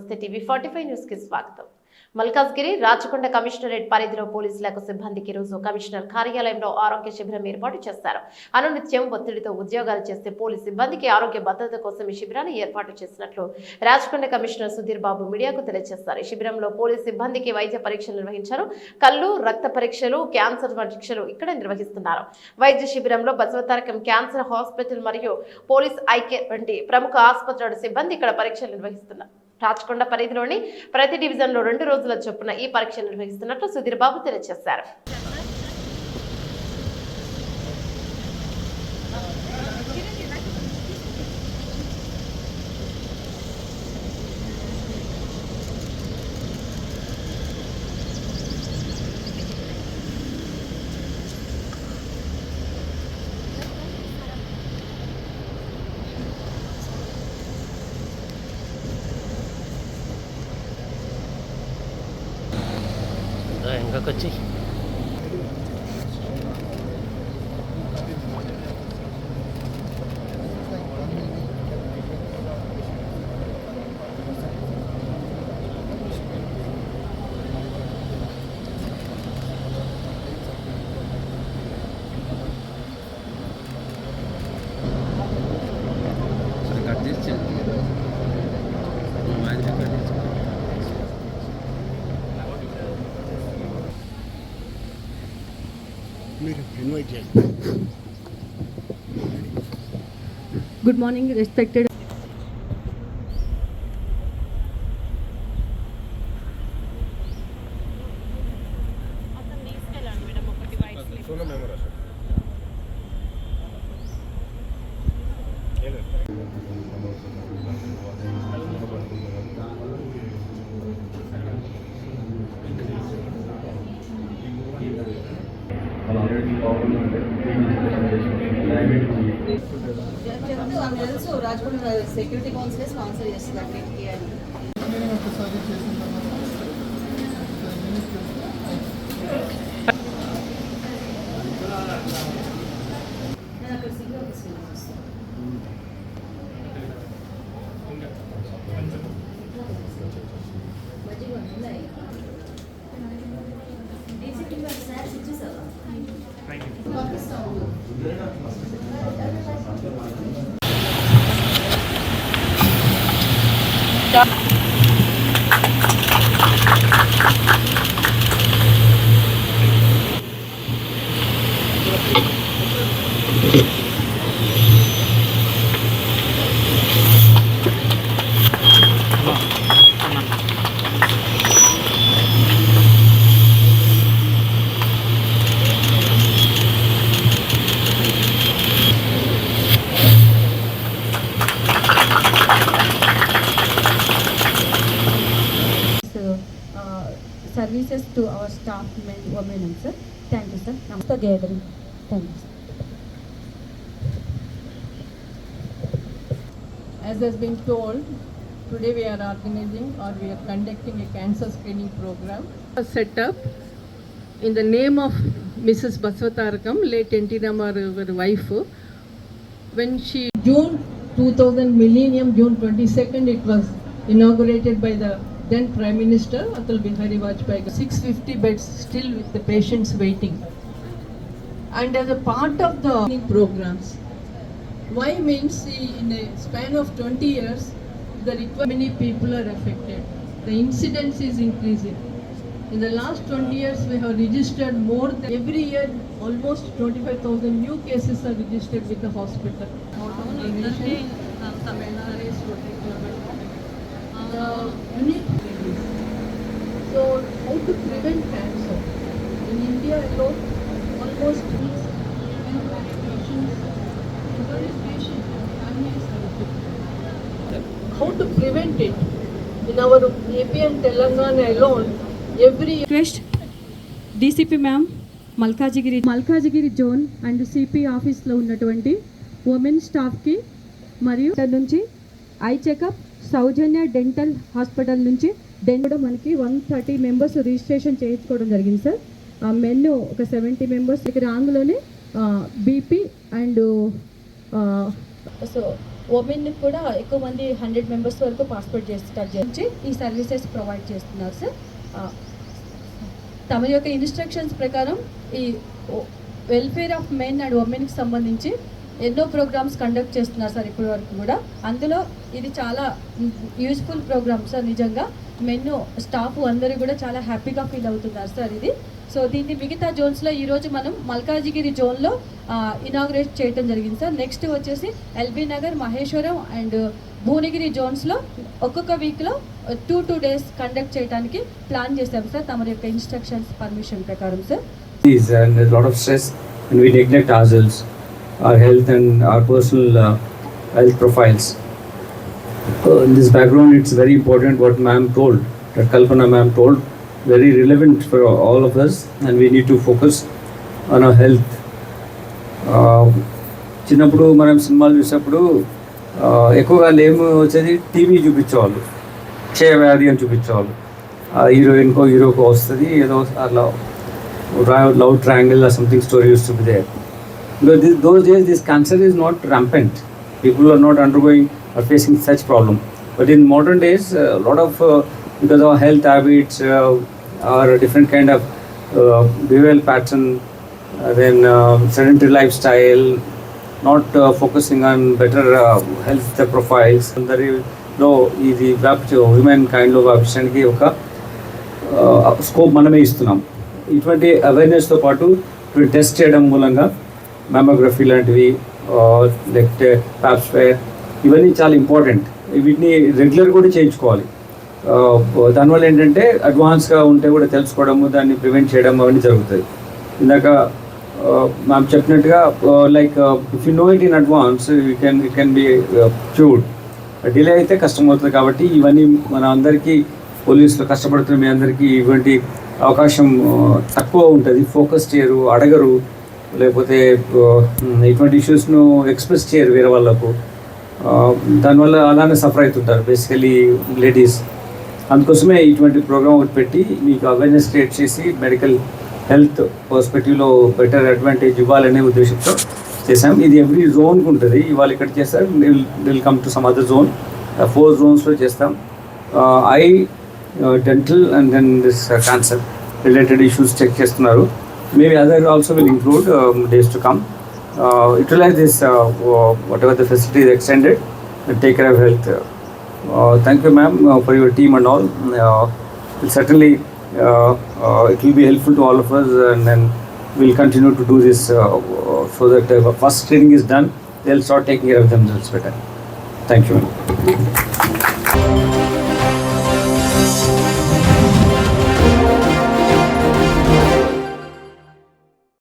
నమస్తే TV 45 news కి స్వాగతం. మల్కాజ్గిరి రాచకొండ కమిషనరేట్ పరిధిలో పోలీసులకు సిబ్బందికి రోజు కమిషనర్ కార్యాలయంలో ఆరోగ్య శిబిరం ఏర్పాటు చేశారు. అనునిత్యం ఒత్తిడితో ఉద్యోగాలు చేసే పోలీస్ సిబ్బందికి ఆరోగ్య భద్రత కోసం ఈ శిబిరాన్ని ఏర్పాటు చేసినట్లు రాచకొండ కమిషనర్ సుధీర్ బాబు మీడియాకు తెలియజేశారు. ఈ శిబిరంలో పోలీస్ సిబ్బందికి వైద్య పరీక్షలు నిర్వహించారు. కళ్ళు, రక్త పరీక్షలు, క్యాన్సర్ పరీక్షలు ఇక్కడ నిర్వహిస్తున్నారు. వైద్య శిబిరంలో బసవతారకం క్యాన్సర్ హాస్పిటల్ మరియు పోలీస్ ఐకేర్ వంటి ప్రముఖ ఆసుపత్రుల సిబ్బంది ఇక్కడ పరీక్షలు నిర్వహిస్తున్నారు. రాచకొండ పరిధిలోని ప్రతి డివిజన్లో 2 రోజుల చొప్పున ఈ పరీక్షలు నిర్వహిస్తున్నట్లు సుధీర్ బాబు తెలియజేశారు. enggak kecil. Good morning, respected. Rajakonda security council sponsor చేస్తుంది Services to our staff men, women, sir. Thank you, sir. Namaste gathering. Thank you, sir. As has been told, today we are organizing or we are conducting a cancer screening program. Set up in the name of Mrs. Baswatarakam, late N.T. Ramar's wife. When she June 2000 millennium, June 22nd, it was inaugurated by the then Prime Minister Atal Bihari Vajpayee. 650 beds still with the patients waiting. And as a part of the programs, why means in a span of 20 years, many people are affected. The incidence is increasing. In the last 20 years, we have registered more than every year, almost 25,000 new cases are registered with the hospital. So, how to prevent cancer? In India alone, almost patients, families are affected. How to prevent it? In our AP and Telangana alone, every Request DCP ma'am, Malkajgiri zone and CP ఆఫీస్లో ఉన్నటువంటి women స్టాఫ్కి మరియు నుంచి eye checkup సౌజన్య dental hospital నుంచి కూడా మనకి 130 members registration చేయించుకోవడం జరిగింది సార్. మెన్ ఒక 70 మెంబర్స్ ఇక్కడ అందులోనే బీపీ అండ్ సో ఉమెన్ కూడా ఎక్కువ మంది 100 మెంబర్స్ వరకు పార్టిసిపేట్ చేసి ఈ సర్వీసెస్ ప్రొవైడ్ చేస్తున్నారు సార్. తమ యొక్క ఇన్స్ట్రక్షన్స్ ప్రకారం ఈ వెల్ఫేర్ ఆఫ్ మెన్ అండ్ ఉమెన్కి సంబంధించి ఎన్నో ప్రోగ్రామ్స్ కండక్ట్ చేస్తున్నారు సార్ ఇప్పటి వరకు కూడా. అందులో ఇది చాలా యూస్ఫుల్ ప్రోగ్రామ్ సార్. నిజంగా మెన్ స్టాఫ్ అందరూ కూడా చాలా హ్యాపీగా ఫీల్ అవుతున్నారు సార్ ఇది. సో దీన్ని మిగతా జోన్స్లో ఈరోజు మనం మల్కాజిగిరి జోన్లో ఇనాగ్రేట్ చేయడం జరిగింది సార్. నెక్స్ట్ వచ్చేసి ఎల్బీ నగర్, మహేశ్వరం అండ్ భువనగిరి జోన్స్లో ఒక్కొక్క వీక్లో 2 days కండక్ట్ చేయడానికి ప్లాన్ చేశాం సార్ తమ యొక్క ఇన్స్ట్రక్షన్స్ పర్మిషన్ ప్రకారం sir. And there's a lot of stress and we neglect ourselves, our health and our personal health profiles. In this background, it's very important what ma'am told, that Kalpana ma'am told, very relevant for all of us, and we need to focus on our health. చిన్నప్పుడు మనం సినిమాలు చూసినప్పుడు ఎక్కువగా లేము వచ్చేది TV చూపించేవాళ్ళు, క్షయవ్యాధి అని చూపించేవాళ్ళు. హీరోకో వస్తుంది ఏదో అలా love triangle or something story used to be there. But those days this cancer is not rampant. People are not undergoing or facing such problem. But in modern days, a lot of because of our health habits or a different kind of behavioral pattern, then sedentary lifestyle, not focusing on better health profiles. No, ఇది human కైండ్లో వ్యాపించడానికి ఒక scope మనమే ఇస్తున్నాం. ఇటువంటి అవేర్నెస్తో పాటు test చేయడం మూలంగా mammography లాంటివి, లేకపోతే పాప్స్వేర్, ఇవన్నీ చాలా ఇంపార్టెంట్. వీటిని రెగ్యులర్ కూడా చేయించుకోవాలి. దానివల్ల ఏంటంటే అడ్వాన్స్గా ఉంటే కూడా తెలుసుకోవడము, దాన్ని ప్రివెంట్ చేయడం అవన్నీ జరుగుతుంది. ఇందాక మ్యామ్ చెప్పినట్టుగా like if you know it in advance you can be cured. Delay అయితే కష్టమవుతుంది. కాబట్టి ఇవన్నీ మన అందరికీ, పోలీసులు కష్టపడుతున్న మీ అందరికీ ఇటువంటి అవకాశం తక్కువ ఉంటుంది. ఫోకస్ చేయరు, అడగరు, లేకపోతే ఇటువంటి ఇష్యూస్ను ఎక్స్ప్రెస్ చేయరు వేరే వాళ్ళకు. దానివల్ల అలానే సఫర్ అవుతుంటారు బేసికలీ లేడీస్. అందుకోసమే ఇటువంటి ప్రోగ్రామ్ ఒకటి పెట్టి మీకు అవేర్నెస్ క్రియేట్ చేసి మెడికల్ హెల్త్ పర్స్పెక్టివ్లో బెటర్ అడ్వాంటేజ్ ఇవ్వాలనే ఉద్దేశంతో చేసాం. ఇది ఎవ్రీ జోన్కి ఉంటుంది. ఇవాళ ఇక్కడ చేస్తారు, will come to some other zone. 4 zonesలో చేస్తాం. I, dental and then this cancer related issues check చేస్తున్నారు. Maybe other also will include days to come. Utilize this whatever the facility is extended and take care of health. Thank you ma'am for your team and all. Certainly it will be helpful to all of us, and then we'll continue to do this so that first screening is done, they'll start taking care of themselves better. Thank you ma'am.